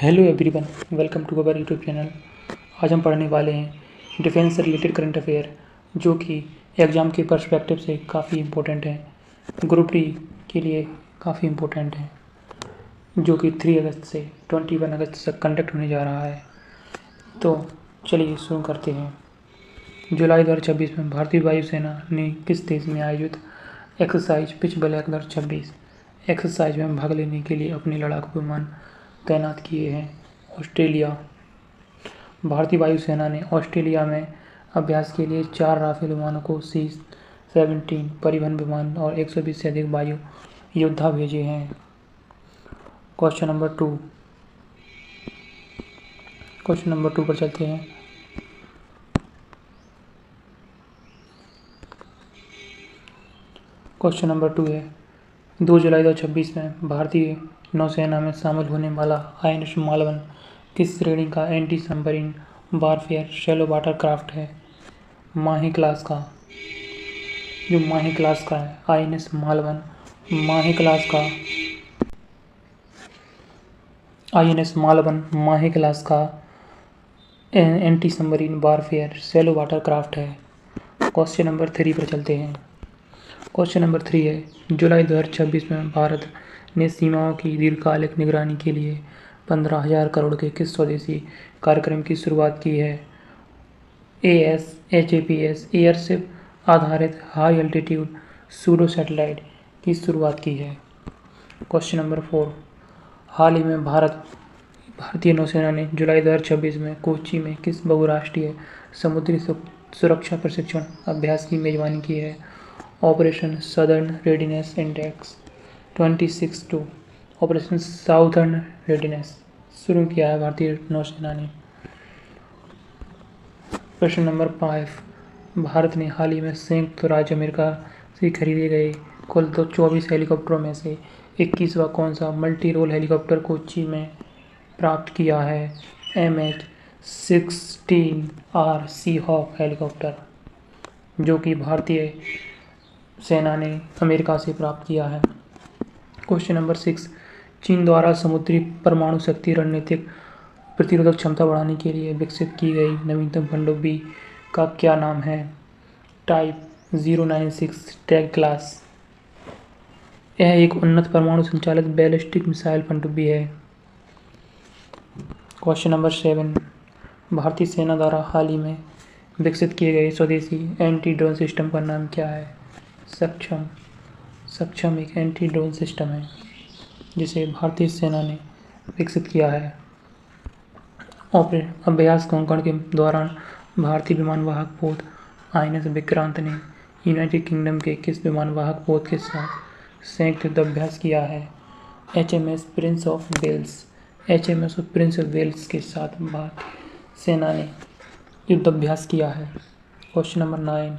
Hello everyone, welcome to our YouTube channel. आज हम पढ़ने वाले हैं डिफेंस से रिलेटेड करंट अफेयर, जो कि एग्ज़ाम के पर्सपेक्टिव से काफ़ी इम्पोर्टेंट है। ग्रुप डी के लिए काफ़ी इम्पोर्टेंट है, जो कि 3 अगस्त से 21 अगस्त तक कंडक्ट होने जा रहा है। तो चलिए शुरू करते हैं। जुलाई 2026 में भारतीय वायुसेना ने किस देश में आयोजित एक्सरसाइज पिच ब्लैक 2026 एक्सरसाइज में भाग लेने के लिए अपने लड़ाकू विमान तैनात किए हैं? ऑस्ट्रेलिया। भारतीय वायुसेना ने ऑस्ट्रेलिया में अभ्यास के लिए 4 राफेल विमानों को C-17 परिवहन विमान और 120 से अधिक वायु योद्धा भेजे हैं। क्वेश्चन नंबर 2 पर चलते हैं। क्वेश्चन नंबर 2 है, 2 जुलाई 2026 में भारतीय नौसेना में शामिल होने वाला INS मालवन किस श्रेणी का anti submarine warfare shallow water craft है? माही क्लास का। जो माही क्लास का है INS मालवन, माही क्लास का anti submarine warfare shallow water craft है। क्वेश्चन नंबर 3 पर चलते हैं। क्वेश्चन नंबर 3 है, जुलाई 2026 में भारत ने सीमाओं की दीर्घकालिक निगरानी के लिए 15,000 करोड़ के किस स्वदेशी कार्यक्रम की शुरुआत की है? HAPS एयरशिप आधारित हाई एल्टीट्यूड सूडो सैटेलाइट की शुरुआत की है। क्वेश्चन नंबर 4, हाल ही में भारतीय नौसेना ने जुलाई 2026 में कोच्चि में किस बहुराष्ट्रीय समुद्री सुरक्षा प्रशिक्षण अभ्यास की मेजबानी की है? Operation southern readiness index 2062 operation southern readiness शुरू किया है भारतीय नौसेना ने। प्रश्न नंबर 5, भारत ने हाल ही में संयुक्त राज्य अमेरिका से खरीदे गए कुल 24 हेलीकॉप्टरों में से 21वां कौन सा मल्टी रोल हेलीकॉप्टर कोच्चि में प्राप्त किया है? MH-16R सीहॉक हेलीकॉप्टर, जो कि भारतीय सेना ने अमेरिका से प्राप्त किया है। क्वेश्चन नंबर 6, चीन द्वारा समुद्री परमाणु शक्ति रणनीतिक प्रतिरोधक क्षमता बढ़ाने के लिए विकसित की गई नवीनतम पनडुब्बी का क्या नाम है? Type 096 tag class. यह एक उन्नत परमाणु संचालित बैलिस्टिक मिसाइल पनडुब्बी है। क्वेश्चन नंबर 7, भारतीय सेना द्वारा हाल ही में विकसित किए गए स्वदेशी एंटी ड्रोन सिस्टम का नाम क्या है? सक्षम एक एंटी ड्रोन सिस्टम है जिसे भारतीय सेना ने विकसित किया है। अभ्यास कोंकण के दौरान भारतीय विमानवाहक पोत INS विक्रांत ने यूनाइटेड किंगडम के किस विमानवाहक पोत के साथ संयुक्त युद्ध अभ्यास किया है? HMS प्रिंस ऑफ वेल्स के साथ भारतीय सेना ने युद्ध अभ्यास किया है। क्वेश्चन नंबर 9,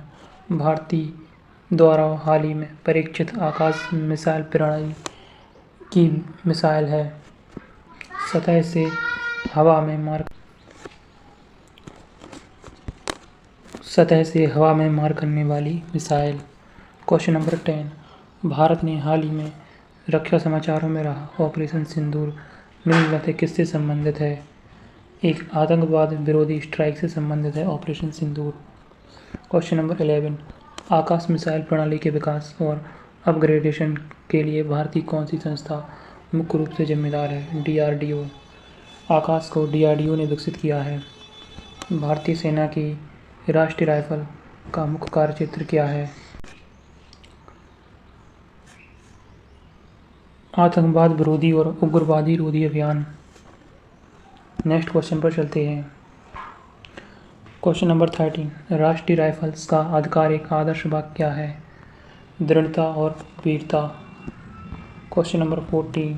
भारतीय द्वारा हाल ही में परीक्षित आकाश मिसाइल प्रणाली की मिसाइल है सतह से हवा में मार करने वाली मिसाइल। क्वेश्चन नंबर 10, भारत ने हाल ही में रक्षा समाचारों में रहा ऑपरेशन सिंदूर निम्नलिखित किससे संबंधित है? एक आतंकवाद विरोधी स्ट्राइक से संबंधित है ऑपरेशन सिंदूर। क्वेश्चन नंबर 11, आकाश मिसाइल प्रणाली के विकास और अपग्रेडेशन के लिए भारतीय कौन सी संस्था मुख्य रूप से जिम्मेदार है? DRDO। आकाश को DRDO ने विकसित किया है। भारतीय सेना की राष्ट्रीय राइफल का मुख्य कार्यक्षेत्र क्या है? आतंकवाद विरोधी और उग्रवादी रोधी अभियान। नेक्स्ट क्वेश्चन पर चलते हैं। क्वेश्चन नंबर 13, राष्ट्रीय राइफल्स का आधिकारिक आदर्श वाक्य क्या है? दृढ़ता और वीरता। क्वेश्चन नंबर 14,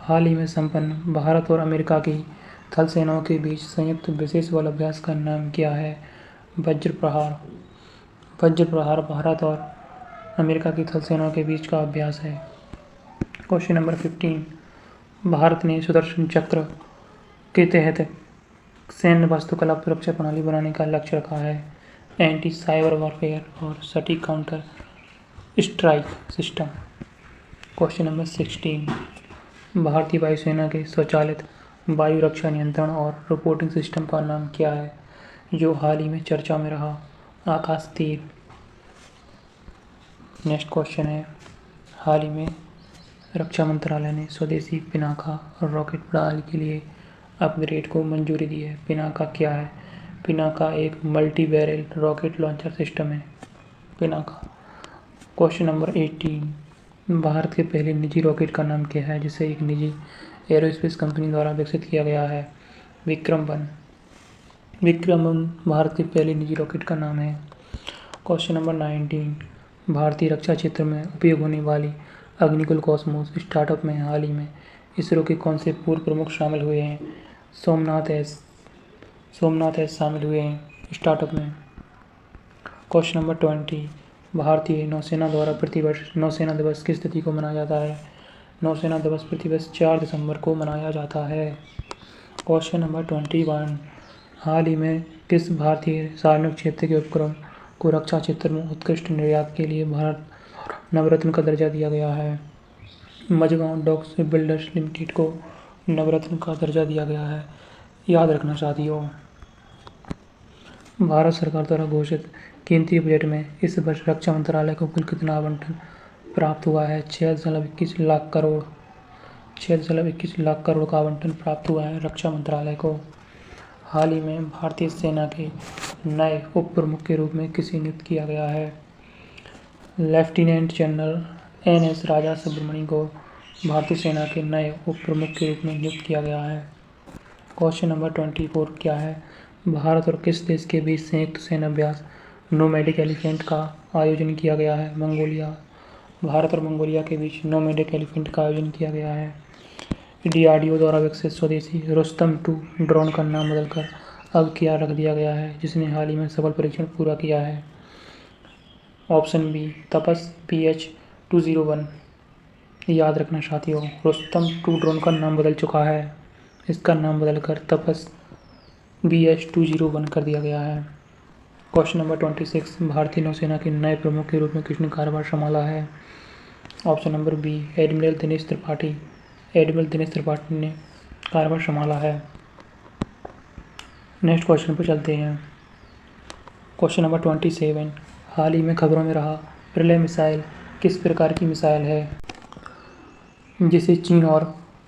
हाल ही में संपन्न भारत और अमेरिका की थल सेनाओं के बीच संयुक्त विशेष बल अभ्यास का नाम क्या है? वज्र प्रहार भारत और अमेरिका की थल सेनाओं के बीच का अभ्यास है। क्वेश्चन नंबर 15, भारत ने सुदर्शन चक्र के तहत सैन्य वास्तुकला सुरक्षा प्रणाली बनाने का लक्ष्य रखा है? एंटी साइबर वॉरफेयर और सटीक counter strike system. Question number 16, भारतीय वायुसेना के स्वचालित वायु रक्षा नियंत्रण और रिपोर्टिंग सिस्टम का नाम क्या है जो हाल ही में चर्चा में रहा? आकाश तीर। नेक्स्ट क्वेश्चन है, हाल ही में रक्षा मंत्रालय ने स्वदेशी पिनाका रॉकेट प्रणाली के लिए अपग्रेड को मंजूरी दी है। पिनाका क्या है? पिनाका एक multi barrel rocket launcher system है। पिनाका। क्वेश्चन नंबर 18, भारत के पहले निजी रॉकेट का नाम क्या है जिसे एक निजी एरोस्पेस कंपनी द्वारा विकसित किया गया है? विक्रम-1। विक्रम-1 भारत के पहले निजी रॉकेट का नाम है। क्वेश्चन नंबर 19, भारतीय रक्षा क्षेत्र में उपयोग होने वाली अग्निकुल कॉस्मोस स्टार्टअप में हाल ही में इसरो के कौन से पूर्व प्रमुख शामिल हुए हैं? सोमनाथ एस शामिल हुए हैं स्टार्टअप में। क्वेश्चन नंबर 20, भारतीय नौसेना द्वारा प्रतिवर्ष नौसेना दिवस किस तिथि को मनाया जाता है? नौसेना दिवस प्रतिवर्ष 4 दिसंबर को मनाया जाता है। क्वेश्चन नंबर 21, हाल ही में किस भारतीय सार्वजनिक क्षेत्र के उपक्रम को रक्षा क्षेत्र में उत्कृष्ट निर्यात के लिए भारत नवरत्न का दर्जा दिया गया है? मझगांव डॉक शिपबिल्डर्स लिमिटेड को नवरत्न का दर्जा दिया गया है। याद रखना साथियों, भारत सरकार द्वारा घोषित केंद्रीय बजट में इस वर्ष रक्षा मंत्रालय को कुल कितना आवंटन प्राप्त हुआ है? 6.21 लाख करोड़। 6.21 लाख करोड़ का आवंटन प्राप्त हुआ है रक्षा मंत्रालय को। हाल ही में भारतीय सेना के नए उप प्रमुख के रूप में किसे नियुक्त किया गया है? लेफ्टिनेंट जनरल NS राजा सुब्रमणि को भारतीय सेना के नए उप प्रमुख के रूप में नियुक्त किया गया है। क्वेश्चन नंबर 24 क्या है? भारत और किस देश के बीच संयुक्त सेना अभ्यास नोमैडिक एलिफेंट का आयोजन किया गया है? मंगोलिया। भारत और मंगोलिया के बीच नोमैडिक एलिफेंट का आयोजन किया गया है। DRDO द्वारा विकसित स्वदेशी रुस्तम-2 ड्रोन का नाम बदलकर अब क्या रख दिया गया है जिसने हाल ही में सफल परीक्षण पूरा किया है? Option B, Tapas BH-201। याद रखना साथियों, रुस्तम-2 ड्रोन का नाम बदल चुका है। इसका नाम बदलकर तपस BH-201 कर दिया गया है। क्वेश्चन नंबर 26, भारतीय नौसेना के नए प्रमुख के रूप में किसने कार्यभार संभाला है? Option number B, admiral Dinesh Tripathi. Admiral Dinesh Tripathi ने कार्यभार संभाला है। नेक्स्ट क्वेश्चन पर चलते हैं। क्वेश्चन नंबर 27, हाल ही में खबरों में रहा प्रलय मिसाइल किस प्रकार की मिसाइल है जिसे चीन और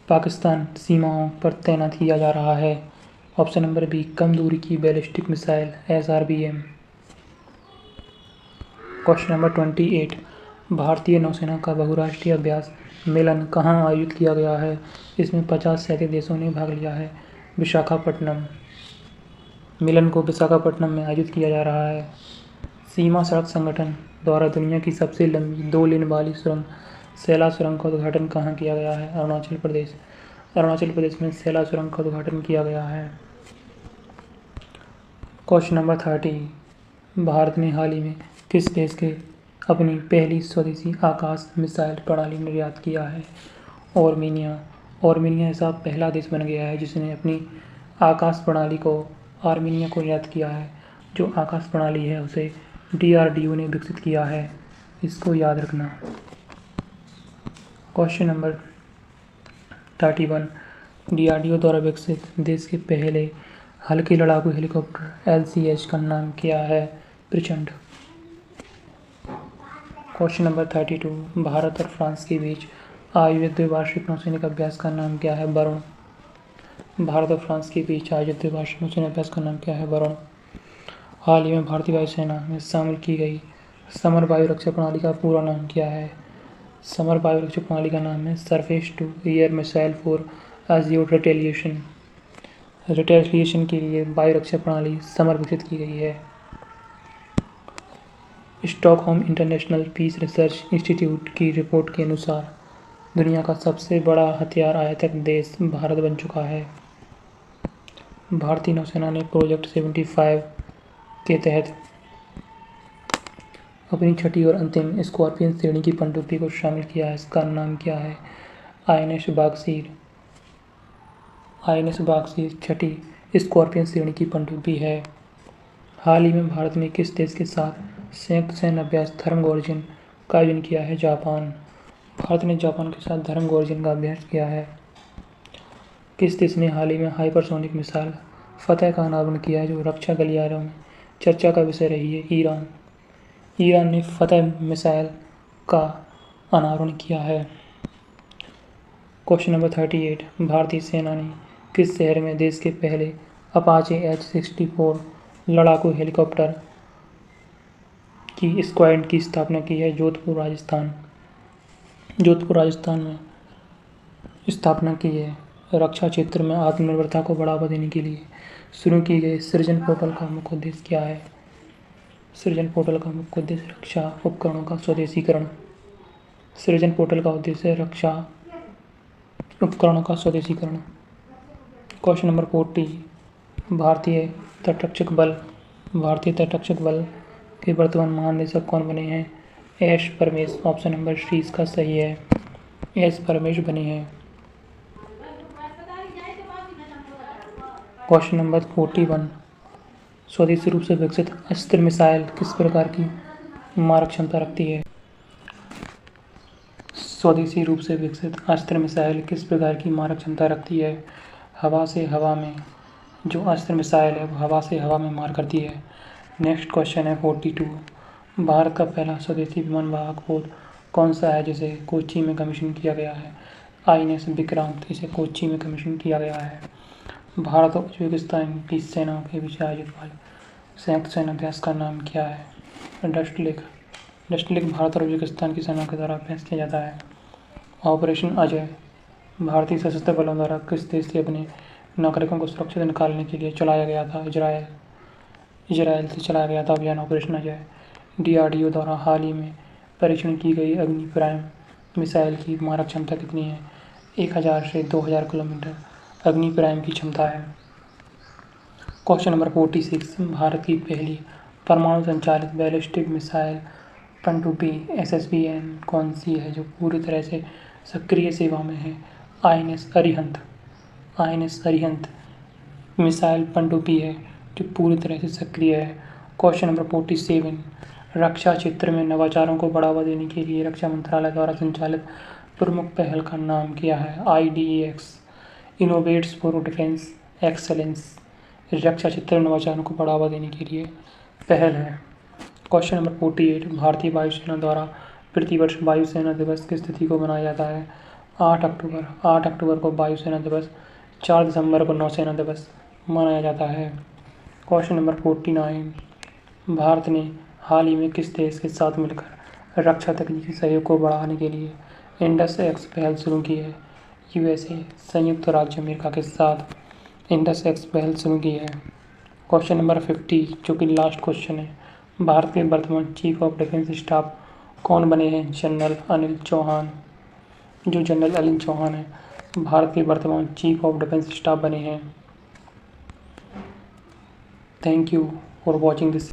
पाकिस्तान सीमाओं पर तैनात किया जा रहा है? ऑप्शन नंबर बी, कम दूरी की ballistic missile SRBM। Question number 28, भारतीय नौसेना का बहुराष्ट्रीय अभ्यास मिलन कहाँ आयोजित किया गया है? इसमें 50 से अधिक देशों ने भाग लिया है। विशाखापट्टनम। मिलन को विशाखापट्टनम में आयोजित किया जा रहा है। सीमा सड़क संगठन द्वारा दुनिया की सबसे लंबी 2 लेन वाली सुरंग सैला सुरंग का उद्घाटन कहाँ किया गया है? अरुणाचल प्रदेश। अरुणाचल प्रदेश में सैला सुरंग का उद्घाटन किया गया है। क्वेश्चन नंबर 30, भारत ने हाल ही में किस देश के अपनी पहली स्वदेशी आकाश मिसाइल प्रणाली निर्यात किया है? आर्मीनिया। आर्मीनिया ऐसा पहला देश बन गया है जिसने अपनी आकाश प्रणाली को आर्मीनिया को निर्यात किया है। जो आकाश प्रणाली है उसे DRDO ने विकसित किया है, इसको याद रखना। क्वेश्चन नंबर 31, DRDO द्वारा विकसित देश के पहले हल्के लड़ाकू हेलीकॉप्टर LCH का नाम क्या है? प्रचंड। क्वेश्चन नंबर 32, भारत और फ्रांस के बीच आयोजित द्विवार्षिक नौसैनिक अभ्यास का नाम क्या है? वरुण। भारत और फ्रांस के बीच आयोजित द्विवार्षिक नौसैनिक अभ्यास का नाम क्या है? वरुण। हाल ही में भारतीय वायुसेना में शामिल की गई समर वायु रक्षा प्रणाली का पूरा नाम क्या है? समर वायु रक्षा प्रणाली का नाम है surface to air missile for assure retaliation. Retaliation के लिए वायु रक्षा प्रणाली समर विकसित की गई है। Stockholm international peace research institute की रिपोर्ट के अनुसार दुनिया का सबसे बड़ा हथियार आयातक देश भारत बन चुका है। भारतीय नौसेना ने प्रोजेक्ट 75 के तहत अपनी छठी और अंतिम स्कॉर्पियन श्रेणी की पनडुब्बी को शामिल किया है। इसका नाम क्या है? INS बागसीर। INS बागसीर छठी स्कॉर्पियन श्रेणी की पनडुब्बी है। हाल ही में भारत ने किस देश के साथ संयुक्त सैन्य अभ्यास धर्मगोरजन का आयोजन किया है? जापान। भारत ने जापान के साथ धर्मगोरजन का अभ्यास किया है। किस देश ने हाल ही में हाइपरसोनिक मिसाइल फतह का अनावरण किया है, जो रक्षा गलियारों में चर्चा का विषय रही है? ईरान। ईरान ने फतह मिसाइल का अनावरण किया है। क्वेश्चन नंबर 38, भारतीय सेना ने किस शहर में देश के पहले अपाचे H-64 लड़ाकू हेलीकॉप्टर की स्क्वाड्रन की स्थापना की है? जोधपुर राजस्थान। जोधपुर राजस्थान में स्थापना की है। रक्षा क्षेत्र में आत्मनिर्भरता को बढ़ावा देने के लिए शुरू की गई सृजन पोर्टल का मुख्य उद्देश्य क्या है? सृजन पोर्टल का मुख्य उद्देश्य रक्षा उपकरणों का स्वदेशीकरण। सृजन पोर्टल का उद्देश्य रक्षा उपकरणों का स्वदेशीकरण। क्वेश्चन नंबर 40, भारतीय तटरक्षक बल के वर्तमान महानिदेशक कौन बने हैं? S Paramesh. Option number C इसका सही है, एस परमेश बने हैं। क्वेश्चन नंबर 41, स्वदेशी रूप से विकसित अस्त्र मिसाइल किस प्रकार की मारक क्षमता रखती है? स्वदेशी रूप से विकसित अस्त्र मिसाइल किस प्रकार की मारक क्षमता रखती है? हवा से हवा में जो अस्त्र मिसाइल है वो हवा से हवा में मार करती है। नेक्स्ट क्वेश्चन है 42, भारत का पहला स्वदेशी विमान वाहक पोत कौन सा है जिसे कोच्चि में कमीशन किया गया है? INS विक्रांत, इसे कोच्चि में कमीशन किया गया है। भारत और उज्बेकिस्तान की सेनाओं के बीच आयोजित वाले संयुक्त सैन्य अभ्यास का नाम क्या है? Dust lake. भारत और उज्बेकिस्तान की सेनाओं के द्वारा अभ्यास किया जाता है। ऑपरेशन अजय भारतीय सशस्त्र बलों द्वारा किस देश से अपने नागरिकों को सुरक्षित निकालने के लिए चलाया गया था? इजरायल से चलाया गया था अभियान ऑपरेशन अजय। DRDO द्वारा हाल ही में परीक्षण की गई अग्नि प्राइम मिसाइल की मारक क्षमता कितनी है? 1000 से 2000 किलोमीटर अग्नि प्राइम की क्षमता है। क्वेश्चन नंबर 46, भारत की पहली परमाणु संचालित बैलिस्टिक मिसाइल पनडुब्बी SSBN कौन सी है जो पूरी तरह से सक्रिय सेवा में है? INS अरिहंत मिसाइल पनडुब्बी है जो पूरी तरह से सक्रिय है। क्वेश्चन नंबर 47, रक्षा क्षेत्र में नवाचारों को बढ़ावा देने के लिए रक्षा मंत्रालय द्वारा संचालित प्रमुख पहल का नाम क्या है? IDEX innovates for defence excellence रक्षा क्षेत्र में नवाचारों को बढ़ावा देने के लिए पहल है। क्वेश्चन नंबर 48, भारतीय वायुसेना द्वारा प्रतिवर्ष वायुसेना दिवस किस तिथि को मनाया जाता है? 8 अक्टूबर को वायुसेना दिवस, 4 दिसंबर को नौसेना दिवस मनाया जाता है। क्वेश्चन नंबर 49, भारत ने हाल ही में किस देश के साथ मिलकर रक्षा तकनीकी सहयोग को बढ़ाने के लिए इंडस एक्स पहल शुरू की है? USA संयुक्त राज्य अमेरिका के साथ इंडस एक्स पहल शुरू की है। क्वेश्चन नंबर 50 जो कि लास्ट क्वेश्चन है, भारत के वर्तमान चीफ ऑफ डिफेंस स्टाफ कौन बने हैं? जनरल अनिल चौहान। जो जनरल अनिल चौहान है भारत के वर्तमान चीफ ऑफ डिफेंस स्टाफ बने हैं। Thank you for watching this.